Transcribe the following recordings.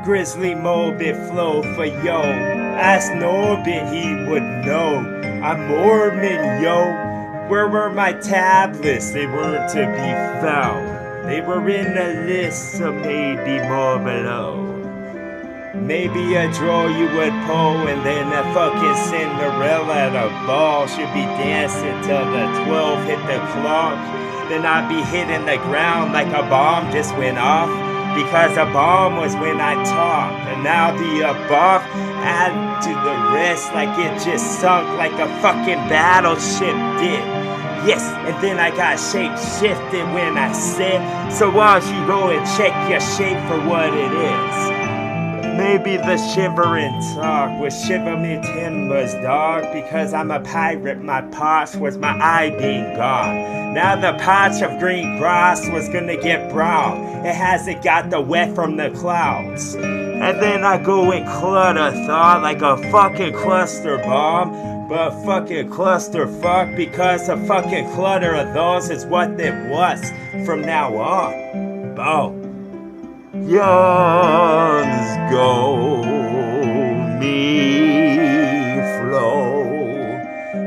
Grizzly Morbid flow for yo. Ask Norbit, he would know. I'm Mormon, yo. Where were my tablets? They weren't to be found. They were in the list, so maybe more below. Maybe a draw you would pull, and then a fucking Cinderella at a ball should be dancing till the 12 hit the clock. Then I'd be hitting the ground like a bomb just went off. Because a bomb was when I talked, and now the above add to the rest like it just sunk like a fucking battleship did. Yes, and then I got shape shifted when I said, so why don't you go and check your shape for what it is? Maybe the shivering talk would shiver me timbers, dog, because I'm a pirate. My potch was my eye being gone. Now the patch of green grass was gonna get brown. It hasn't got the wet from the clouds. And then I go and clutter thought like a fucking cluster bomb. But fucking clusterfuck, because a fucking clutter of those is what it was from now on. Boom. Yawns go,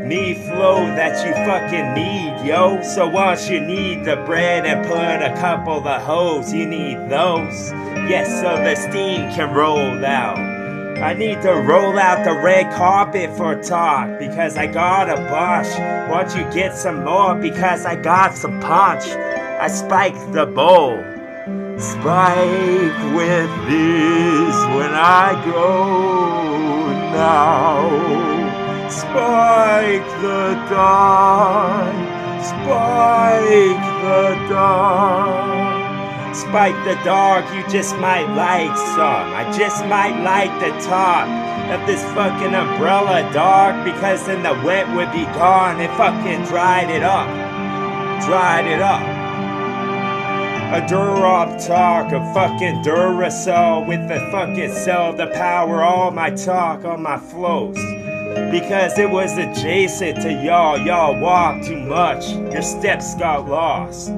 me flow that you fucking need, yo. So once you need the bread and put a couple of hoes, you need those. Yes, so the steam can roll out. I need to roll out the red carpet for talk, because I got a bunch. Won't you get some more, because I got some punch. I spiked the bowl. Spike with this when I go now. Spike the dawn. Spike the dawn. Spike the dog, you just might like some. I just might like the top of this fucking umbrella, dog, because then the wet would be gone and fucking dried it up. Dried it up. A Durop talk, a fucking Duracell with the fucking cell to power all my talk on my flows. Because it was adjacent to y'all, y'all walk too much, your steps got lost.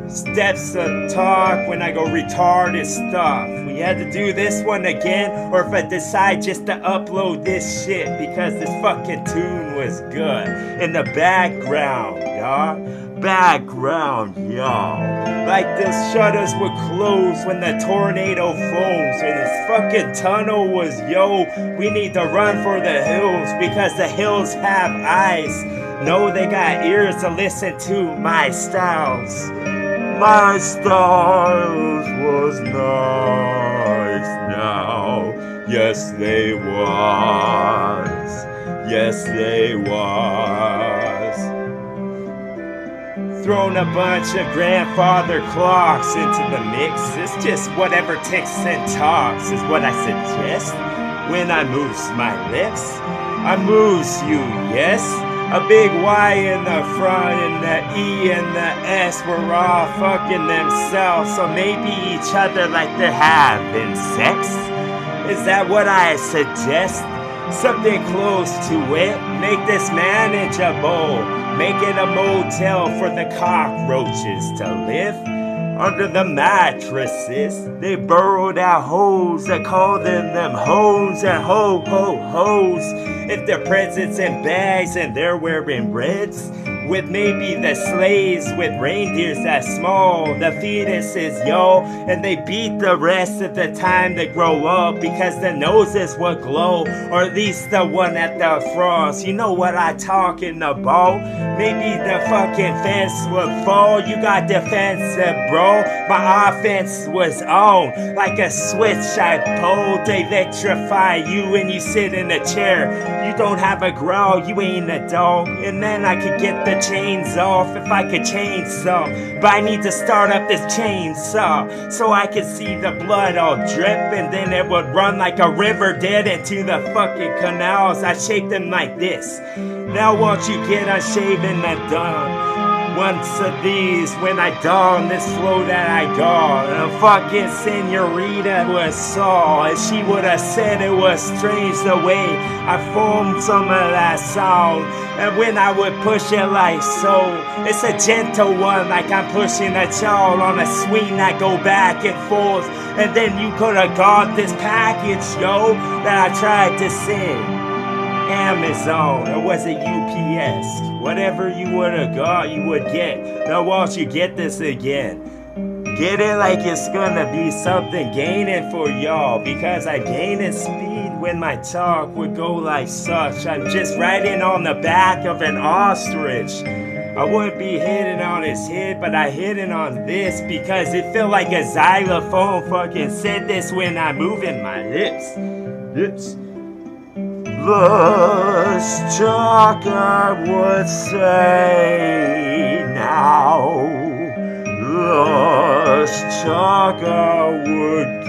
Steps to talk when I go retarded stuff. We had to do this one again, or if I decide just to upload this shit because this fucking tune was good. In the background, y'all. Background, y'all. Like the shutters would close when the tornado foams, and this fucking tunnel was, yo, we need to run for the hills because the hills have eyes. No, they got ears to listen to my styles. My styles was nice now. Yes, they was. Yes, they was. Thrown a bunch of grandfather clocks into the mix. It's just whatever ticks and talks is what I suggest. When I moves my lips, I moves you, yes? A big Y in the front and the E and the S were all fucking themselves, so maybe each other like they're having sex? Is that what I suggest? Something close to it. Make this manageable. Make it a motel for the cockroaches to live. Under the mattresses, they burrowed out holes that called them hoes and hoes. If they're presents in bags and they're wearing reds, with maybe the sleighs with reindeers that small, the fetuses, yo, and they beat the rest of the time to grow up because the noses would glow, or at least the one at the frost. You know what I talking about? Maybe the fucking fence would fall. You got defensive, bro. My offense was on like a switch I pulled to electrify you, and you sit in a chair. You don't have a growl, you ain't a dog. And then I could get the chains off if I could change some. But I need to start up this chainsaw so I could see the blood all drip, and then it would run like a river dead into the fucking canals. I shaped them like this. Now won't you get unshaven and done? Once of these, when I dawn this flow that I got, a fucking senorita was saw, and she would have said it was strange the way I formed some of that sound. And when I would push it like so, it's a gentle one, like I'm pushing a child on a swing that go back and forth. And then you could have got this package, yo, that I tried to send. Amazon, or was it UPS? Whatever you would have got, you would get. Now won't you get this again? Get it like it's gonna be something gaining for y'all, because I gain in speed when my talk would go like such. I'm just riding on the back of an ostrich. I wouldn't be hitting on his head, but I hit it on this because it felt like a xylophone fucking said this when I'm moving my lips. Let's talk, I would say now. Let's talk, I would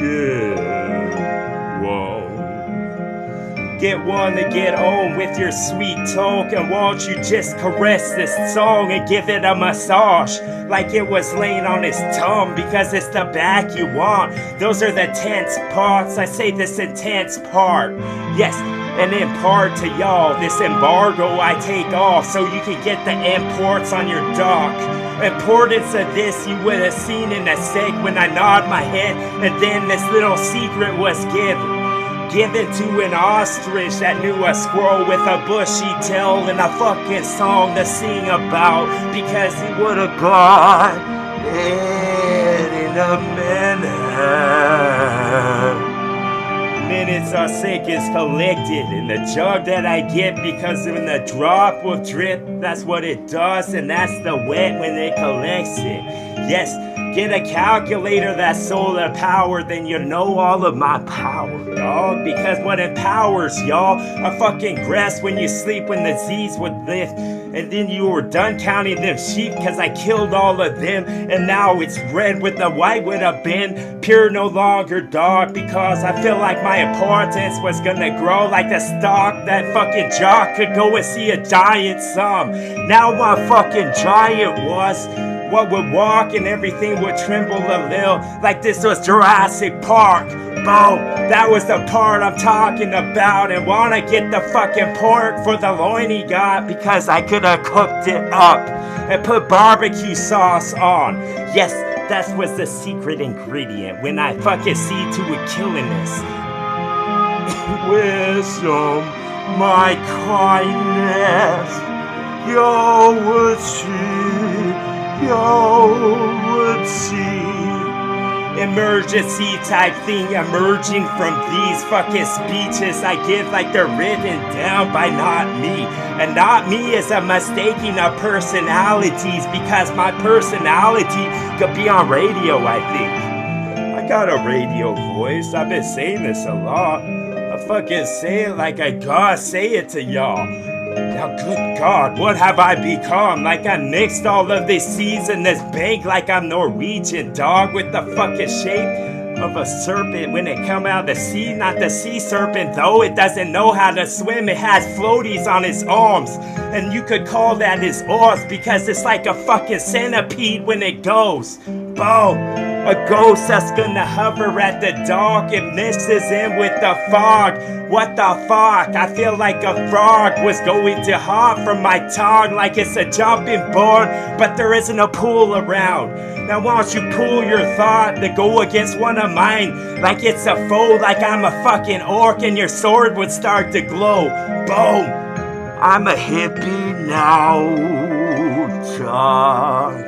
get one to get on with your sweet talk. And won't you just caress this song and give it a massage like it was laying on his tongue, because it's the back you want. Those are the tense parts. I say this intense part. Yes, and impart to y'all this embargo I take off so you can get the imports on your dock. Importance of this you would have seen in a sec when I nod my head, and then this little secret was given to an ostrich that knew a squirrel with a bushy tail and a fucking song to sing about, because he would have got it in a minute. Minutes are seconds collected in the jug that I get, because when the drop will drip, that's what it does, and that's the wet when it collects it. Yes, get a calculator that's solar power, then you know all of my power, dog. Because what empowers y'all are fucking grass when you sleep, when the Z's would lift. And then you were done counting them sheep, cause I killed all of them. And now it's red with the white would have been pure no longer, dog. Because I feel like my importance was gonna grow like a stock. That fucking jock could go and see a giant sum. Now my fucking giant was what would walk and everything would tremble a little, like this was Jurassic Park. Boom, that was the part I'm talking about. And wanna get the fucking pork for the loin he got, because I could have cooked it up and put barbecue sauce on. Yes, that was the secret ingredient when I fucking see to it killing this. Wisdom, my kindness, you would see. Would see emergency type thing emerging from these fucking speeches I give, like they're written down by not me. And not me is a mistaking of personalities, because my personality could be on radio, I think. I got a radio voice. I've been saying this a lot. I fucking say it like I gotta say it to y'all. Now, good God, what have I become? Like I mixed all of these seeds in this bank, like I'm Norwegian, dog, with the fucking shape of a serpent when it come out of the sea. Not the sea serpent, though. It doesn't know how to swim. It has floaties on its arms, and you could call that his oars, because it's like a fucking centipede when it goes. Boom. A ghost that's gonna hover at the dock. It mixes in with the fog. What the fuck? I feel like a frog was going to hop from my tongue, like it's a jumping board, but there isn't a pool around. Now why don't you pull your thought to go against one of mine, like it's a foe, like I'm a fucking orc and your sword would start to glow. Boom. I'm a hippie now, dog.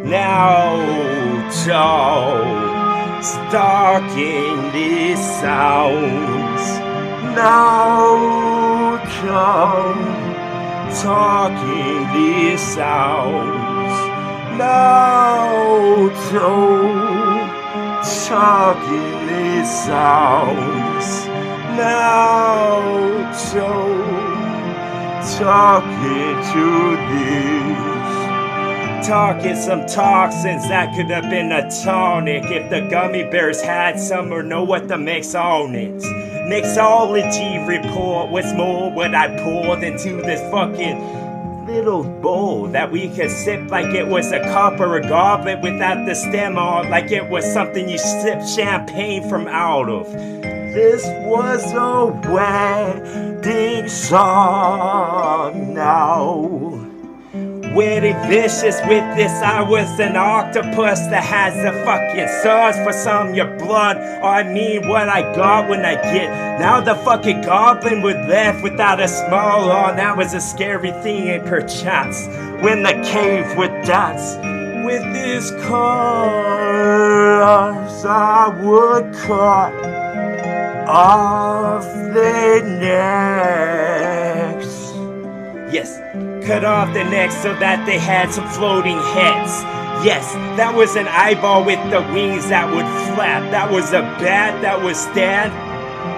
Now, dog, stalking these sounds. Now, dog, talking these sounds. Now, dog, talking these sounds. Now, dog, talking to these. Talking some toxins that could have been a tonic if the gummy bears had some, or know what the mix on it. Mixology report, what's more what I poured into this fucking little bowl that we could sip like it was a cup or a goblet without the stem on, like it was something you sip champagne from out of. This was a wedding song now. Witty vicious with this, I was an octopus that has the fucking sauce for some of your blood. Or I mean what I got when I get. Now the fucking goblin was left without a smile on. That was a scary thing and perchance when the cave would dance. With these cards I would cut off their necks. Yes, cut off the necks so that they had some floating heads. Yes, that was an eyeball with the wings that would flap. That was a bat that would stand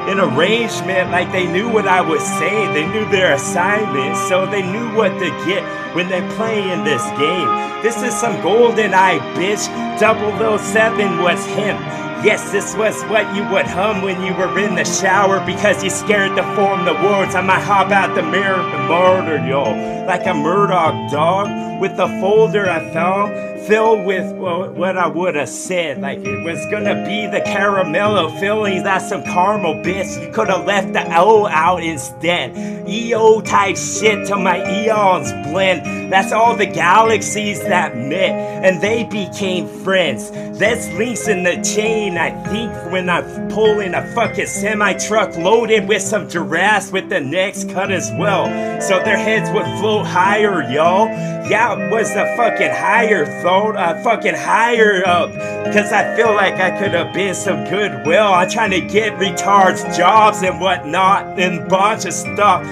in arrangement like they knew what I was saying. They knew their assignment, so they knew what to get when they play in this game. This is some golden eye, bitch. 007 was him. Yes, this was what you would hum when you were in the shower because you scared to form the words. I might hop out the mirror and murder y'all like a Murdoch dog with a folder I found filled with what I would have said. Like it was gonna be the caramello fillings, that's some caramel, bitch. You could have left the O out instead. EO type shit till my eons blend. That's all the galaxies that met and they became friends. That's links in the chain, I think, when I'm pulling a fucking semi-truck loaded with some giraffes with the necks cut as well. So their heads would float higher, y'all. Yeah, it was a fucking higher thought, fucking higher up. Cause I feel like I could have been some goodwill. I'm trying to get retards jobs and whatnot and a bunch of stuff.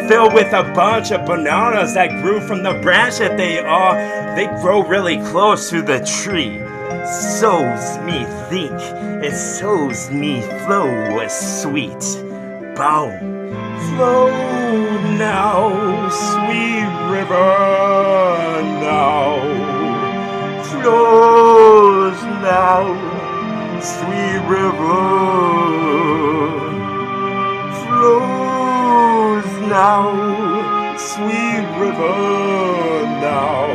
Filled with a bunch of bananas that grew from the branch that they are. They grow really close to the tree. Sows me think, it sows me flow was sweet. Boom. Flow now, sweet river now. Flows now, sweet river. Flows now, sweet river now.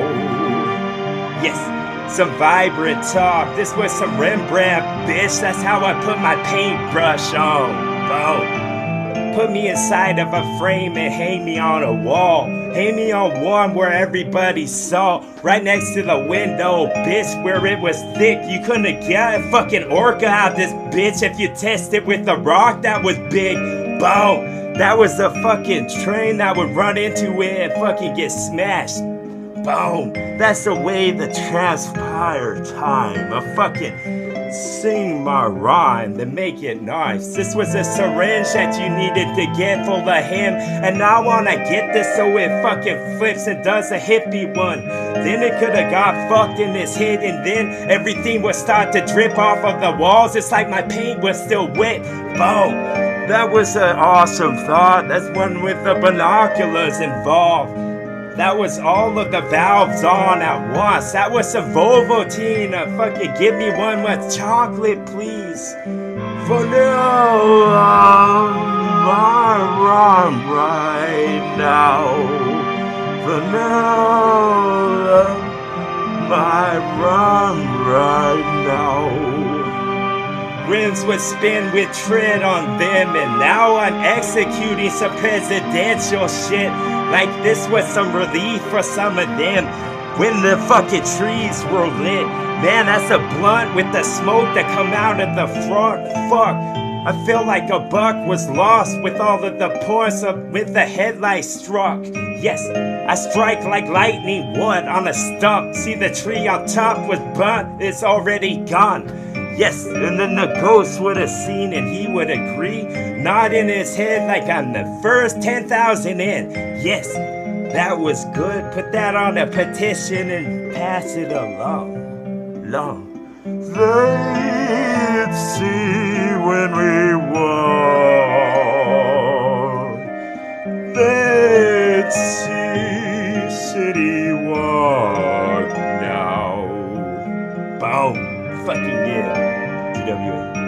Yes. Some vibrant talk. This was some Rembrandt, bitch. That's how I put my paintbrush on. Boom. Put me inside of a frame and hang me on a wall. Hang me on one where everybody saw. Right next to the window, bitch, where it was thick. You couldn't get a fucking orca out this bitch if you tested with a rock that was big. Boom. That was the fucking train that would run into it and fucking get smashed. Boom! That's the way the transpire time. I fucking sing my rhyme to make it nice. This was a syringe that you needed to get full of him. And now I wanna get this so it fucking flips and does a hippie one. Then it could've got fucked in this hit and then everything would start to drip off of the walls. It's like my paint was still wet. Boom! That was an awesome thought. That's one with the binoculars involved. That was all of the valves on at once. That was some Volvo-tine. Fucking give me one with chocolate, please. Vanilla, my rhyme right now. Vanilla, my rhyme right now. Rims would spin with tread on them, and now I'm executing some presidential shit. Like this was some relief for some of them when the fucking trees were lit. Man, that's a blunt with the smoke that come out of the front. Fuck, I feel like a buck was lost with all of the points with the headlight struck. Yes, I strike like lightning would on a stump. See the tree on top was burnt, it's already gone. Yes, and then the ghost would have seen and he would agree, nodding his head like I'm the first 10,000 in. Yes, that was good. Put that on a petition and pass it along. They'd see when we walk. They'd see City Walk now. Boom. Fucking yeah. GWA.